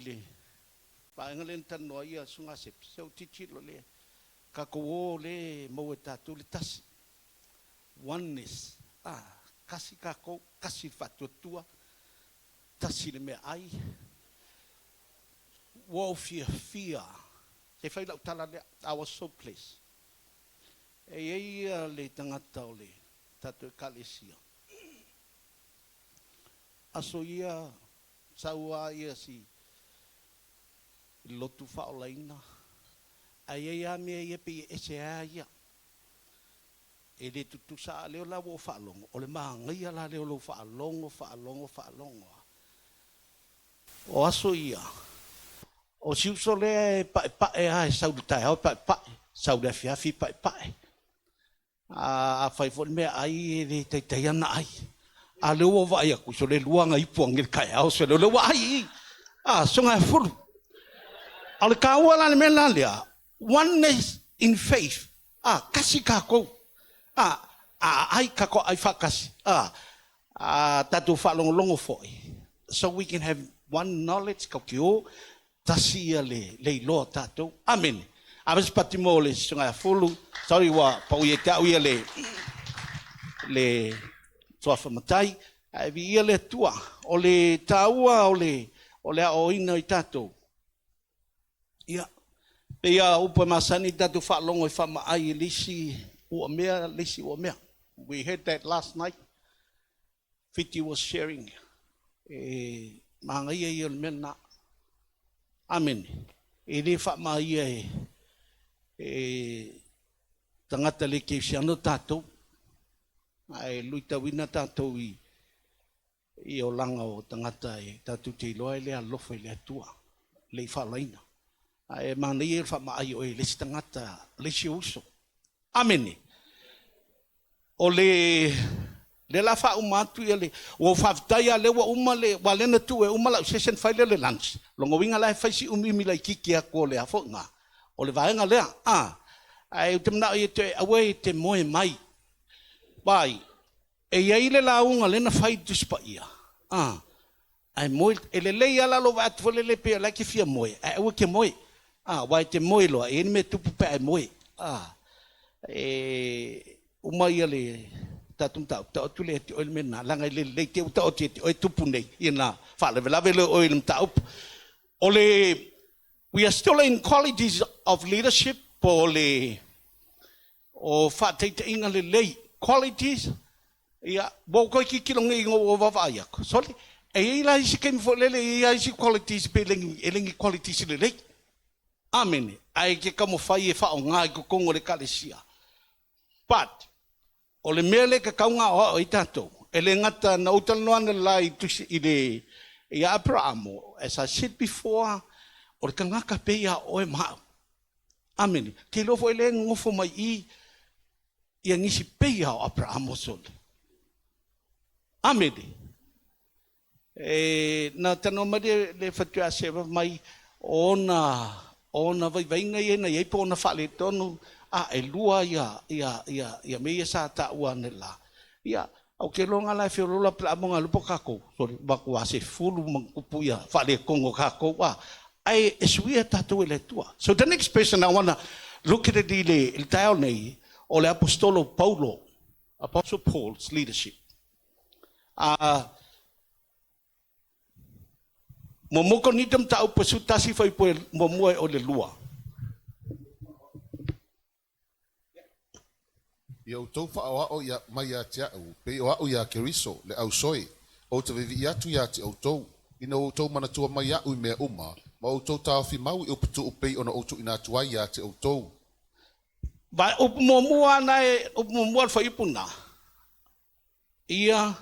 le. Paengalen tan no ia sunga sep. So tichi lo le. Kako le mo tatu le tasi. Oneness. Kasi kako, kasi fatutua. Tasi le me ai. Fear. Te whai lau tala le, I was so pleased. Ia le tangata o le tatu e kalesia. Aso ia, saua ia si lotu whaolaina. Ia mea ia pe ese ia. E le tutu sa leo la wo whaalongo. O le maanga ia la leo lo whaalongo. O aso ia. O siuso le pae ai sau le tai hau pae. Sau le fiafi pae. A fai fo mea ai le teitai ana ai. A leo o vai aku so le luanga ipuang il kai au so leo ai. Songa fulu. A le kaua la le mea lea. Oneness in faith. Kasi kako. Ai kako ai whakasi. Tatu whalongolongo foi. So we can have one knowledge kakio. Tasia le loa tatu. Amen. Amas pati mo le sunga fulu. Sorry wa pau ye tau ia le toafa matai. Ai vi ia le tua. O le taua o le aoina i tatu. Ia. Ia upa masani tatu whalongo i whama ai lisi ua mea. We heard that last night. Fiti was sharing. Maanga ia mena. Amen. E le whama ia tangata le ke siano tātou. Ai luita wina tātou i o langa o tangata e tātou te iloa e lea lofa i lea tua. Le whalaina. Ai mana ia whama ai o e le tangata le si uso. Amen. O le la fa umatu ia le o faftai a le wa uma le wa lena tu e uma la session file le lunch longo winga la fa si umi la kiki a ko le afo nga o le vaenga le ai temna i te away te moe mai bai e ia ile la unga lena fai dispa ia ai moe ele le ia la lo va tu le pe la ki fia moe ai o ke moe wai te moe lo e me tu pe ai moe uma ia le tatum tau tu le te oil mena langa le te uta o te o tupu nei ina fale vela velo oil tau ole we are still in qualities of leadership pole o fa te inga le lei qualities ia bo ko ki kilonga ingo o va ia soli e ila isi kem fo le ia isi qualities peling qualities le lei amen ai ke kamo fai e fa o ngai ko kongo le kalesia but o le mele ka kaunga o i tatou. E le ngata na utanoana lai tusi i le i Abrahamo. As I said before, o le kangaka peia o e maa. Amen. Ke lofo e le ngofo mai i angisi peia o Abrahamo sole. Amen. Na tano ma le fatua seva mai ona vai vainga i na iei po na whale tonu e lua ia mea sa ta ua nela. Ia, au ke longa lai whiorola pila monga lupo kako. Sorry, baku ase fulu mangkupu ia whale kongo kako. Ai esuia tatu ele tua. So the next person I want to look at it il tau nei o le apostolo Paulo, Apostle Paul's leadership. Mo moko ni tam tau pasutasi fai po mo moe o le lua. Yo tau whaoa ia mai a te au, pe o au ia keriso, le au soi, o te vivi atu ia te au tau, ina o tau manatua mai au i mea uma, ma o tau tau mau i o putu o pei ona o tu ina tua ia te au tau. Ba upu mua nai, upu mua alfa ipuna. Ia,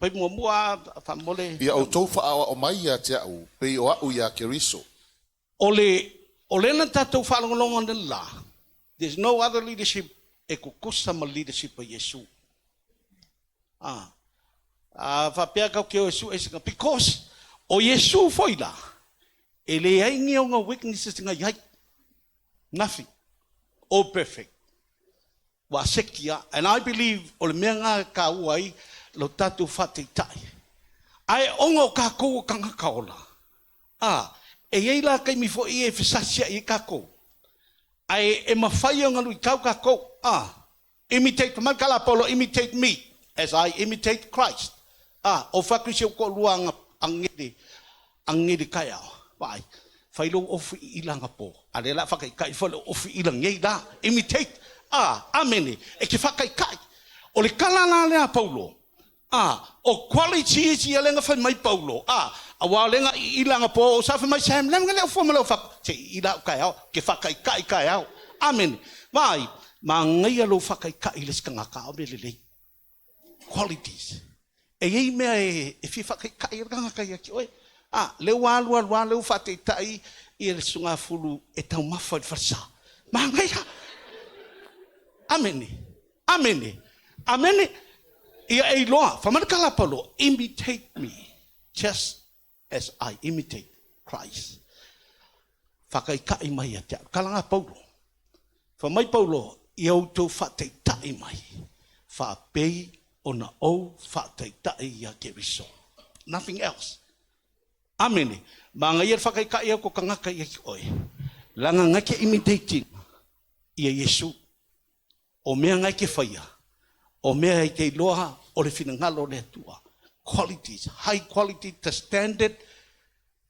pai mua whamole. Ia o tau whaoa o mai ia te au, pe o au ia keriso. O lena tātou whalongolongo na la. There's no other leadership e kukusama leadership o Yesu. Whapea kau ke o Yesu e singa. Because o Yesu foi la. E le aingi o ngā weaknesses nga iai. Nothing. All perfect. Wa sekia. And I believe o le mea ngā ka uai lo tātou whateitai. Ai ongo kako kanga kaola. E la kai mi fo e fisasia I kako. Ai e mawhai o ngalu I kau kako. Imitate, makala Paulo, imitate me as I imitate Christ. O whakrisio ko lua ang ngiri kai au. Vai, whailo ofu I ilanga po. Ale la whakai kai whailo ofu ilang ngei la. Imitate. Amene. E ki whakai kai. O le kalala lea Paulo. O quality isi alenga whai mai Paulo. A walenga I ilanga po. O sa whai mai Sam. Lenga leo fuma leo whak. Te ila kai au. Ke whakai kai au. Amene. Vai. Ma ngai alo whakai kai les kanga ka o lelei. Qualities. E ei mea e whi whakai kai kanga kai aki oe. Leo alua leo whate tai I le sunga fulu e tau mawha I wharsa. Ma ngai ha. Amene. Amene. Amene. Ia ei loa. Whamanakala Paulo. Imitate me. Just as I imitate Christ. Whakai kai mai a te. Kalanga Paulo. Whamai Paulo. I au tau whatei tai mai. Whapei o na au whatei tai ia Keriso. Nothing else. Amene. Mga iar whakai kai au ko kangaka ia ki oe. Langa ngai ke imitating. Ia Yesu. O mea ngai ke whaia. O mea I te loha o le whinangalo le tua. Qualities. High quality. The standard.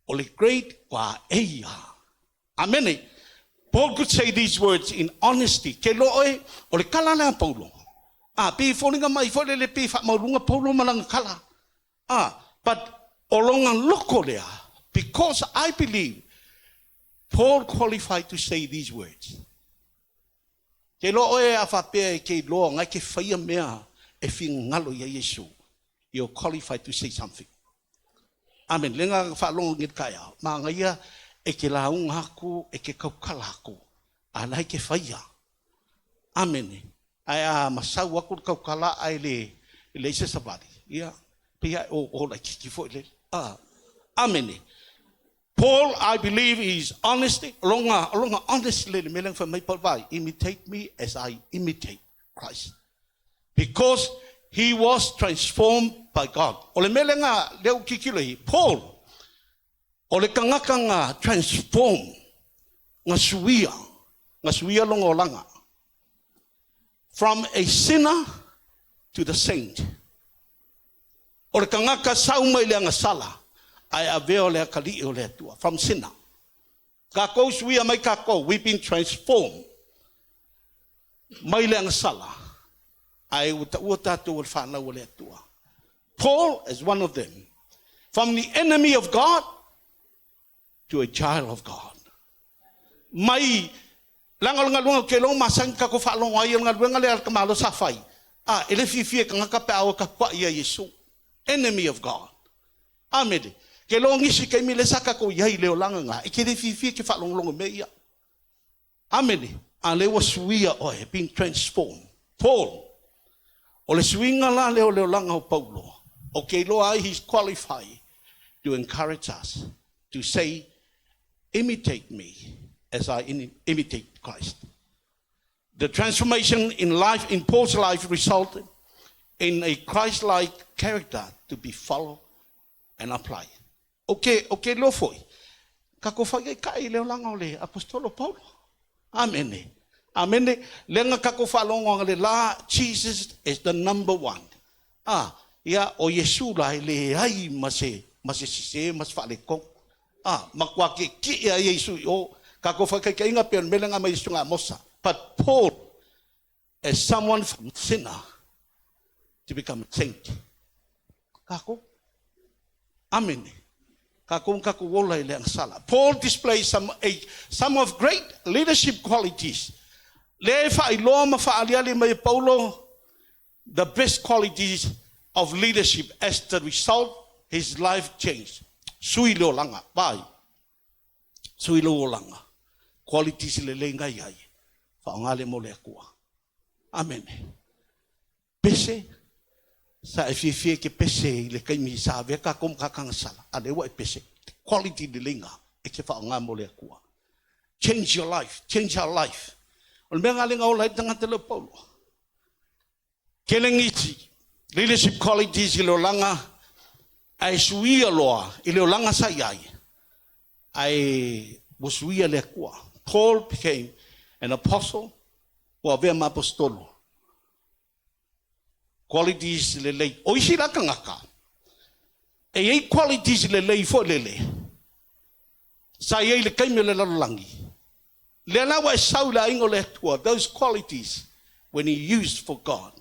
O le great wa eia. Amene. Paul could say these words in honesty. Ke loe o le kala lea Paulo. Pi whoninga mai whole le pi whamaurunga Paulo malanga kala. But o longa loko lea. Because I believe Paul qualified to say these words. Ke loe a whapea ke loa ngai ke whaia mea e whingalo ia Yesu. You're qualified to say something. Amen. Lenga whalongo ngit kaya. Ma ngaia e ke launga aku, e ke kaukala aku. Alai ke whaia. Amen. Ai masau aku kaukala ai le se sabari. Ia. Pia o la kiki fo le. Amen. Paul, I believe, is honesty. Alonga honestly, meaning for my Paul, imitate me as I imitate Christ. Because he was transformed by God. Ole melenga leo kikilei. Paul, ole kangakanga transform ngasuia longo langa. From a sinner to the saint. Ole kangaka sauma ile ngasala. I aveo le kali ole tua from sinner. Kako suia mai kako, we've been transformed. Mai le ngasala. I uta to will find ole tua. Paul is one of them. From the enemy of God to a child of God. Mai langalunga ke long masang ka ko fa long ay ngalunga le kamalo sa fai. Ele fifi ka ngaka pa o ka pa ia Yesu. Enemy of God. Amen. Ke long isi ke mi le saka ko ia le langa nga. Ke le fifi ke fa long long me ia. Amen. Ale was we are being transformed. Paul. Ole swinga la le langa o Paulo. Okay, Lord, he's qualified to encourage us to say, imitate me as I imitate Christ. The transformation in life, in Paul's life, resulted in a Christ-like character to be followed and applied. Okay, lo foi. Kako fai kai leo langa le apostolo Paulo. Amen. Amen. Lenga kako falonga le la Jesus is the number one. Ia o Yesu lai le ai mase se mas fale ko. Makwa ke ki ia Yesu o kako fa kai inga pe melenga mai sunga mosa. But Paul as someone from sinner to become a saint. Kako? Amen. Kako wola ile ang sala. Paul displays some of great leadership qualities. Le fa ilo ma fa aliali mai Paulo the best qualities of leadership. As the result, his life changed. Suilo langa, bye. Suilo langa. Qualities le lenga yai. Faangale mo le kua. Amen. Pese sa ifie ke pese le kai mi sa ve ka kom ka kang sala. Ale wa pese. Quality le lenga e ke faanga mo le kua. Change your life, change our life. O menga lenga o lai tanga tele Paulo. Kelengiti leadership qualities ilolanga ai suia loa i leo langa sai ai ai busuia le kua. Paul became an apostle wa vea ma apostolo. Qualities le lei o isi la kangaka e ei qualities le lei fo le le sa ei le kaime le lalangi le la wa saula ingo le tua those qualities when he used for God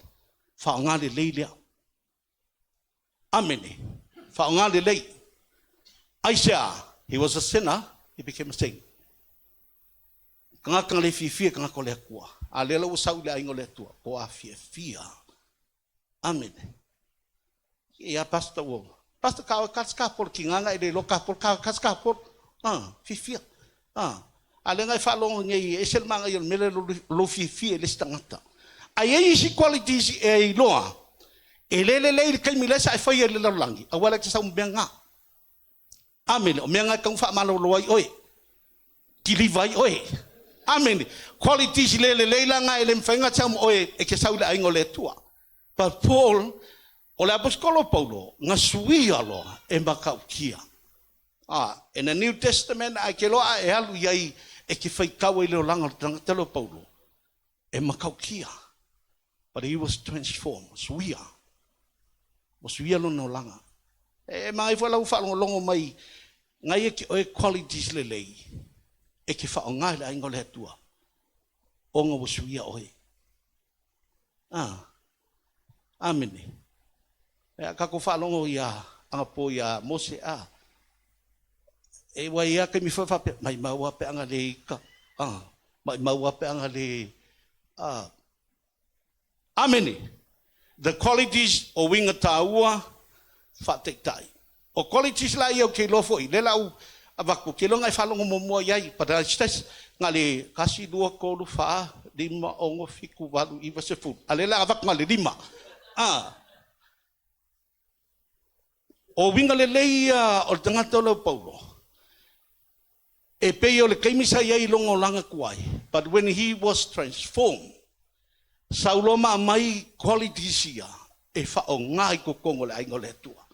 fa nga le lei le amen fa nga le lei Isaiah he was a sinner he became a saint kanga le fifia kanga ko le kua a le la saula ingo le tua po a fia amen. Ya pastor wo. Pastor ka por kinga ele lo ka por ka por. Fifia. Ale ngai fa long ngai esel manga yon mele lo fifia le stangata. Ai isi qualities e loa. Ele le kai mi le sa fa ye le langi. Awala ke sa umbenga. Amen. O menga kang fa malo loai oi. Kili vai oi. Amen. Qualities le langa ele mfenga cham oi e ke saula aingo le tua. But Paul, o le apostolo Paulo, nga suia loa e makaukia. In the New Testament, ai ke loa e alu iai e ke whaikau e leo langa tangatelo Paulo. E makaukia. But he was transformed. Suia. O suia lo no langa. E mai fwa lau whalongo longo mai, ngai e ke oe qualities le lei. E ke whao ngai le aingo le atua. Onga o suia oe. Amen. Kako whalongo ia angapo ia Mose e wai ia ke mi whawhape mai maua pe anga le ika. Mai maua pe anga le Amen. The qualities o winga taua whatektai. O qualities la ia o ke lofo i le lau avaku ke longa i whalongo momoa iai pada stes ngale kasi dua kolu wha lima ongo fiku walu iwa se fu. Alela avak ngale lima. O winga le leia o tangata o Paulo. E pei o le kaimisa iai longo langa kuai. But when he was transformed, sauloma mai qualities ia e whao ngai ko kongo le aingo le tua.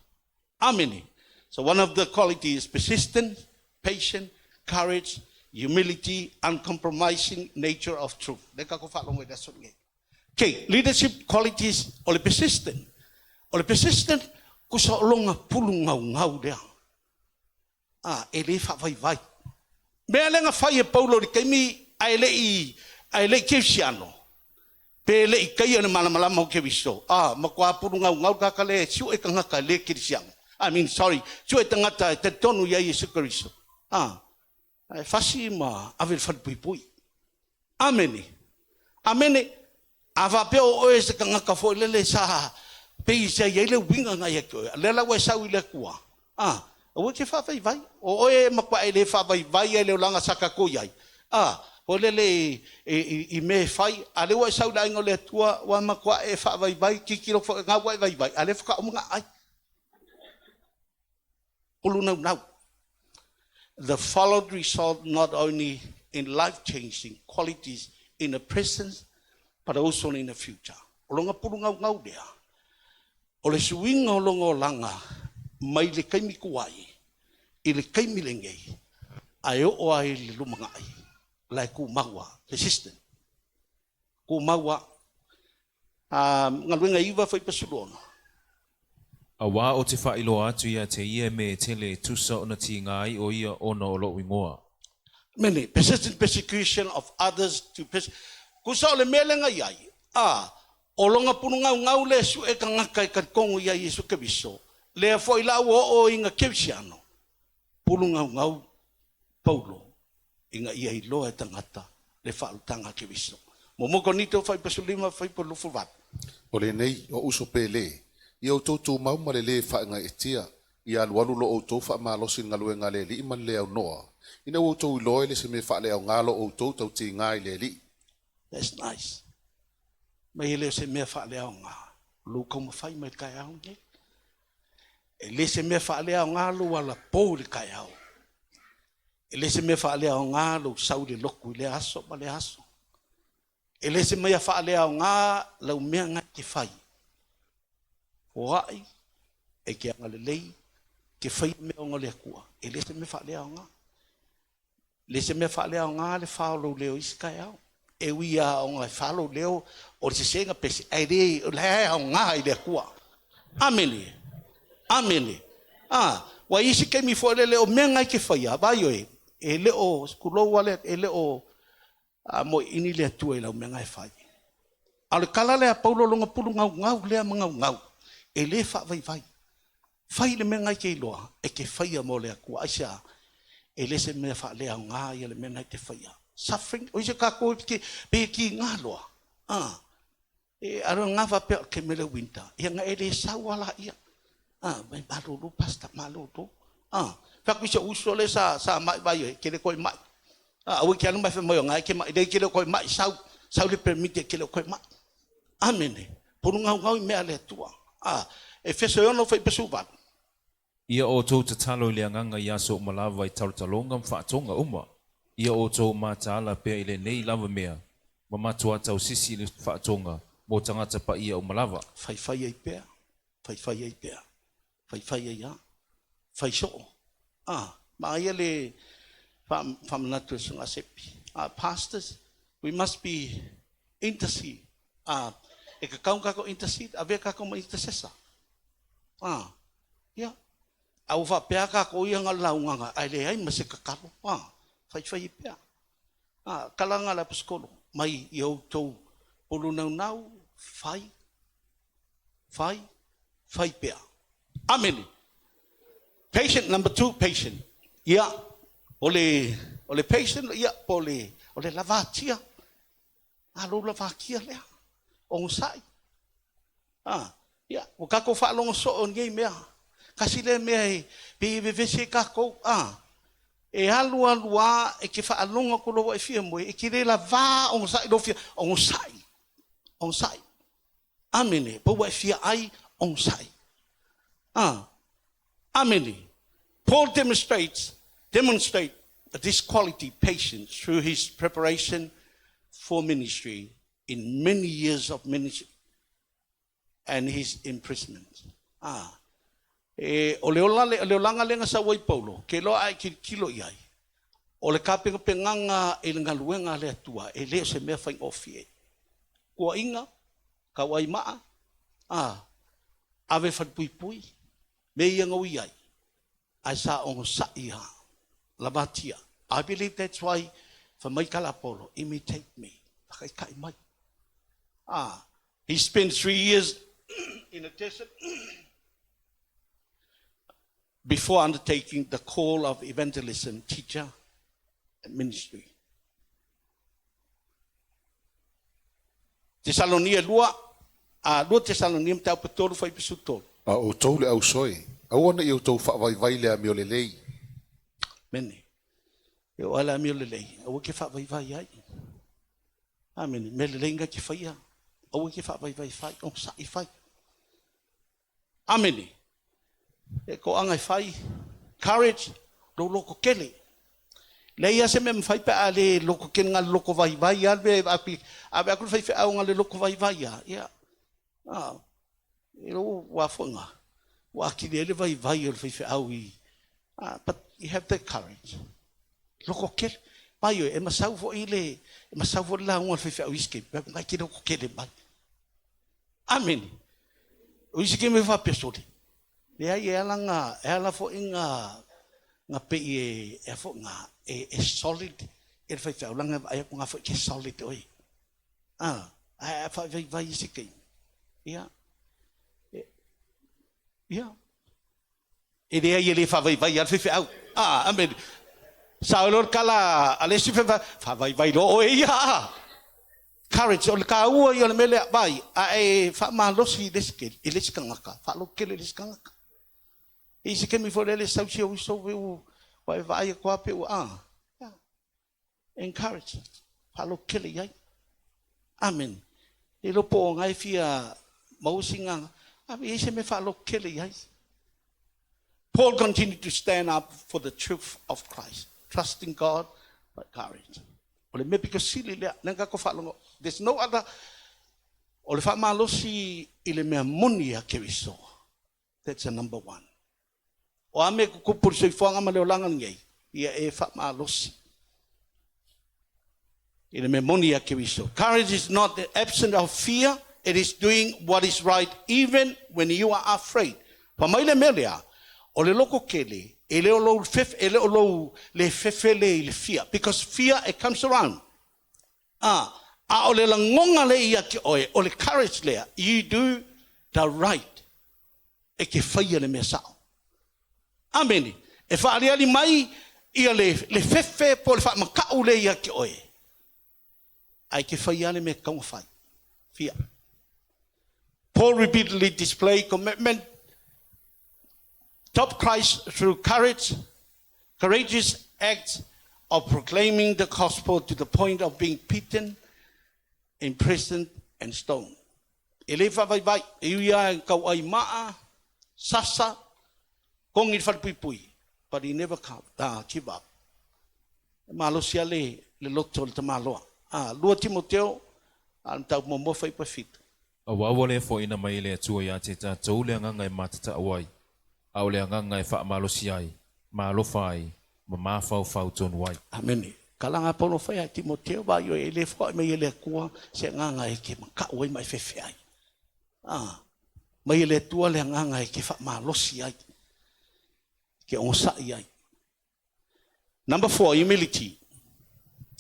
Amen. So one of the qualities is persistent, patient, courage, humility, uncompromising nature of truth. Leka ko whalongo e daso nge. Okay, leadership qualities o le persistent. O le persistent kusa longa pulu ngau dea. E le whawai. Mea lenga whai e Paulo ni kaimi ai le kewsiano. Pe le i kai ane malamalama o kewiso. Makua pulu ngau kakale siu e kangaka le kirisiano. Siu e tangata te tonu ia Yesu Keriso. Fasi ma avel whanpuipui. Amene. Amene. Ava pe o e se kanga ka fo lele sa pe se ye le winga nga ye ko le la we sa wi le kwa o ke fa vai o e makwa ele fa vai ele langa saka ko yai o lele i me fai ale we sa la ngole tua wa makwa e fa vai ki kilo fo nga vai ale fa o nga ai ulu now the followed result not only in life changing qualities in the present but also in the future. Olonga puru ngau dea. Ole suinga olonga langa mai le kaimi kuai. I le kaimi lengei. Ai o ai le lumanga ai. Lai ku maua. Persistent. Ku maua. Ngaluenga iwa fai pasulono. Awa o te whailo atu ia te ia me tele tusa ona ti ngai o ia ona o lo ingoa. Many. Persistent persecution of others to kusa ole melenga iai. O longa punu ngau le su e kangaka i kongo ia Yesu Keriso. Le foi la o inga kewsiano. Punu ngau Paulo. Inga ia i loa tangata le whautanga Keriso. Momoko nito fai pasulima fai po lufuvat. O le nei o uso pele. Ia o tautou mau ma le whainga e tia. Ia alualu lo o tau wha malosi ngalue ngale li iman le au noa. Ina o tau iloe le se me wha le au ngalo o tau tau ti ngai le li. That's nice. Mai le se me fa le nga. Lu kom fai mai kai au nge. E le se me fa le nga lu wala po le kai au. E le se me fa le nga lu sau le loku le aso ma le aso. E le se me fa le nga lu me nga ki fai. Wai e ke nga le lei ke fai me o ngole kua e le se me fa le nga le se me fa le nga le fa lo le o iskai au e wia o nga fa lo le o se senga pesi ai le le nga i le kua ameni ameni wa isi ke mi fo le o menga ke fai ba yo e le o skulo wale e le o mo ini le tu e la menga e fai al kala le paulo longa pulu ngau le ngau e le fa vai fai le menga ke loa e ke fai mo le ku asia e le se me fa le nga ia le menga te fai suffering o se ka ko ke pe ki nga loa e aro nga va pe ke me le winter ia nga e le sa wala ia mai balu lu pasta malu tu fa ku se uso le sa mai vai ke le ko mai o ke anu mai fa mo nga ke mai de ke le ko mai sa le permite ke le ko mai amen por nga me ale tua e fese ono fai pesuva Ia o tau te talo le anganga ia so malawa i tarutalonga mwhaatonga uma. Ia o tau mātala pia i le nei lava mea. Ma matua tau sisi le whaatonga mo tangata pa ia o malawa. Fai ai pia. Fai ai ia. Fai so. Ma ia le whamanatu sunga sepi. Pastors, we must be intercede. E ka kaunga ko intercede, a vea ka ko ma intercessor. Yeah. Au va pea ka ko ia nga launga ai le ai mase ka kalo fai pea kalanga la pskolo mai yo to pulu nau fai pea amen patient number 2 patient ia ole patient ia ole lavatia alo lavakia le on sai ia o ka ko fa long so on game mea kasi le mea pe vevese ka ko e alua e ke fa alonga ko lo e fia mo e ke le la va on sai do fia on sai amene po wa fia ai on sai amene Paul demonstrate this quality patience through his preparation for ministry in many years of ministry and his imprisonment o le olanga lenga sa wai Paulo ke lo ai kilo iai o le kapinga penganga e le ngaluenga le atua e le se me fai ofie ko inga ka wai maa ave fat pui me ia ngoi ai asa on sa ia lavatia I believe that's why for Michael Apollo imitate me kai mai he spent 3 years in a desert before undertaking the call of evangelism, teacher, and ministry. Thessalonia lua Thessalonia tau petolu fai pesutol. O tau le au soi. Au ana i o tau whaavai le a mio le lei. Mene. E o ala mio le lei. Au ke whaavai ai. Amen. Me le lenga ke whaia. Au ke whaavai fai. O sai fai. Amen. E ko anga fai courage lo loko kele le ia se me fai pe ale loko ken ngal loko vai albe api aku fai au ngal loko vai ya ilo wa fonga wa ki le vai o fai au but you have the courage loko kel pai e masau fo ile masau fo la ngal fai au iske ngai ki loko kele mai amen o iske me fa pesole le ai ela fo nga pe e fo nga e solid e fa fa langa ai ko nga fo ke solid oi fa vai sike ia e de ai le fa vai al fa amen saulor kala ale si fa vai lo ia courage ol ka u yo le mele vai ai fa ma lo si deske ile skanga fa lo kele skanga isi ke mi fole sau si so vai vai ko ape encourage palo kele yai amen e lo po ngai fia mau singa abi isi me falo kele yai Paul continued to stand up for the truth of Christ trusting God but courage ole me because sili le nanga ko falo there's no other ole fa malo si ile me monia ke viso that's the number one O ame kupur soi fuanga ma leolangan ngai. Ia e fa malosi. Ina me moni a kewiso. Courage is not the absence of fear. It is doing what is right even when you are afraid. Pamaile melea. O le loko kele. Ele o lo le fefe le fear. Because fear, it comes around. A o le langonga le ia ki oe. O le courage lea. You do the right. E ke whaia le mea sao. Amen. E whaariali mai, ia le fefe po le whaamakau le ia ki oe. Ai ke whaia le mea kaunga whai. Fear. Paul repeatedly displayed commitment. Top Christ through courageous acts of proclaiming the gospel to the point of being beaten, imprisoned, and stoned. Ele whawaiwai, iuia kau ai maa, sasa, kongi whalpui, but he never give up. Malosia le loto le tamaloa. Lua Timoteo, al tau momo whai pawhita. A wawale fo ina mai le atua ia te tātou le angangai matata awai. Au le angangai wha malosi ai, malofa ai, ma mawhau whau tonu wai. Amen. Kalanga pono whai ai Timoteo, wa yo ele wha mai ele kua, se angangai ke maka oi mai whewhi ai. Mai ele tua le angangai ke wha malosi ai, ke onsai ai. Number 4, humility.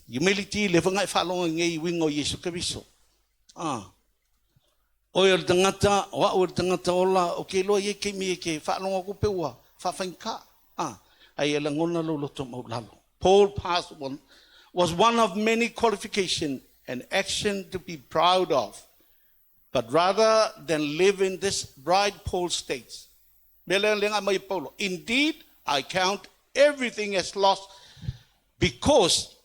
Humility, le whangai whalonga ngei wingo Yesu Keriso. Oi o tangata, o tangata ola, o ke loa ye ke mi ke whalonga ko peua, whawhainka. Ai e langona lo loto maulalo. Paul was one of many qualifications and action to be proud of. But rather than live in this bride, Paul states, indeed, I count everything as lost because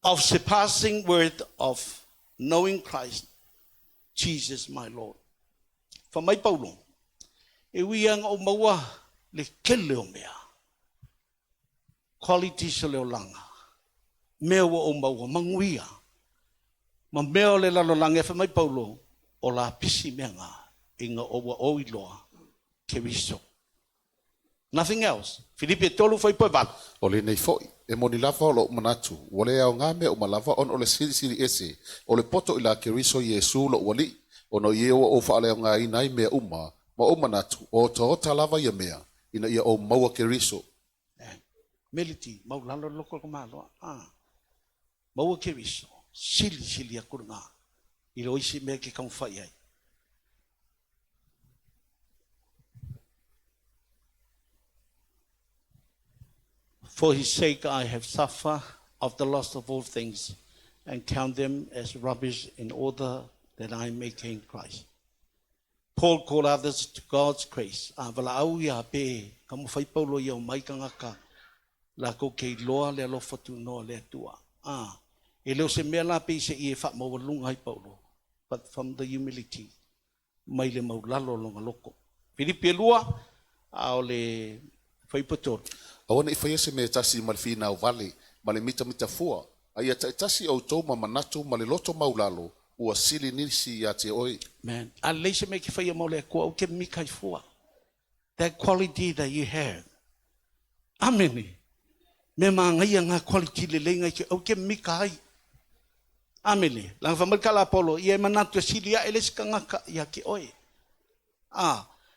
of surpassing worth of knowing Christ, Jesus my Lord. For my Paulo, e wiang o maua le kele o mea. Quality sa leo langa. Mea wa o maua manguia. Ma mea le lalo langa fa mai Paulo o la pisi mea ngā inga o wa o iloa Keriso. Nothing else. Filipe tolu foi poe O le nei foi, e moni lava o lo manatu, o le au ngā mea o malava on o le siri ese, o le poto ila Keriso Yesu lo wali, o no ie o whaale au ngā inai mea uma, ma o manatu, o ta lava ia mea, ina ia o maua Keriso. Meliti, mau lalo loko ko malo. Maua Keriso, sili a kurunga. Ilo isi mea ke kaumwhai ai. For his sake I have suffered of the loss of all things and count them as rubbish in order that I may gain Christ. Paul called others to God's grace. Wala au ia pe, kamu whai paulo ia o mai kangaka, la ko kei loa le alofa tu noa le atua. E leo se mea la pe se i e wha mawalunga hai paulo, but from the humility, mai le maulalo longa loko. Filipe lua, ao le whai patoro. Awana i whaia se me tasi ma le whina o vale, ma le mita fua, a ia tasi au tau ma manatu ma le loto maulalo, ua sili nisi ia te oi. Man, a leise me ki whaia maule kua o ke mikai fua. That quality that you have. Amen. Me mangai ngā quality le lenga ki au ke mikai. Amen. Lang whamarikala Apollo, ia manatu sili a ele skangaka ia ki oi.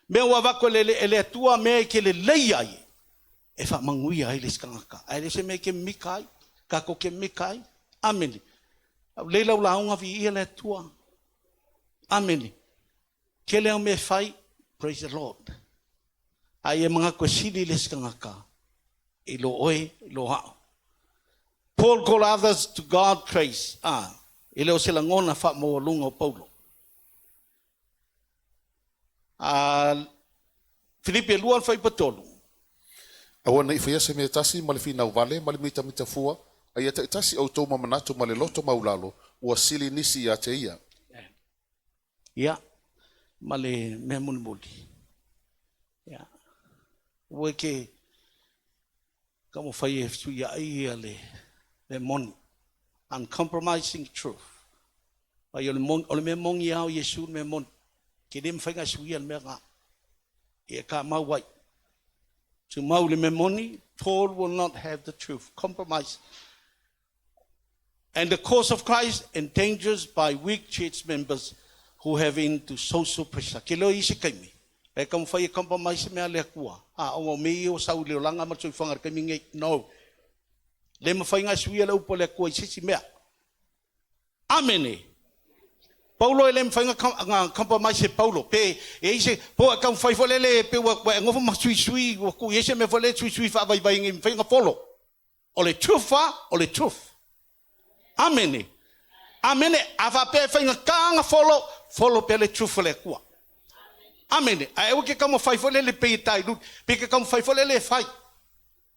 Me ua wako ele atua me ke le leiai. E wha manguia ai le skangaka. Ai le se me ke mikai, kako ke mikai. Amen. Leila ula aunga vi ia le tua. Amen. Ke leo me whai, praise the Lord. Ai e mga koe sili le skangaka. I lo oe, i lo hao. Paul called others to God's grace. I leo sila ngona wha mo lunga o Paulo. Filipe luan whai patolu. Awana i whaia se me tasi ma le whina o vale, ma le mita fua, a ia tasi au tau ma manatu ma le loto maulalo, ua sili nisi ia te ia. Ia, ma le mea muli. Ia. Ue ke, kamo whai e ftu ia ia le moni. Uncompromising truth. Ai o le mea mongi au Yesu le mea moni. Ke le mwhainga sui al mea ngā. Ia ka mauai. To mauli me moni, Paul will not have the truth. Compromise. And the cause of Christ endangers by weak church members who have into social pressure. Kilo isi kaimi. E kam fai compromise me ale kua. O me o sau leo langa ma tui whangar kaimi ngai. No. Le ma fai ngā suia lau po le kua isisi mea. Amene. Paulo ele mfai ngā compromise Paulo. Pe e ise po a kam fai folele pe wa ngofa ma sui wa ku ese me fole sui fa vai vai ngi mfai ngā follow. O le truth fa, o le truth. Amene. Amene. Ava pe fai ngā kanga follow pe le truth le kua. Amene. A ewe ke kamo fai folele pe i tai lu. Pe ke kamo fai folele fai.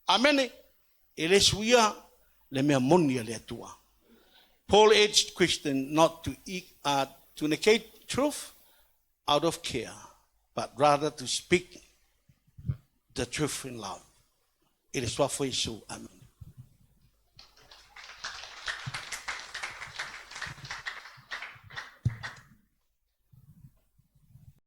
Amene. Ele suia le mea moni le atua. Paul urged Christians not to negate truth out of care, but rather to speak the truth in love. It is what for Yesu. Amen.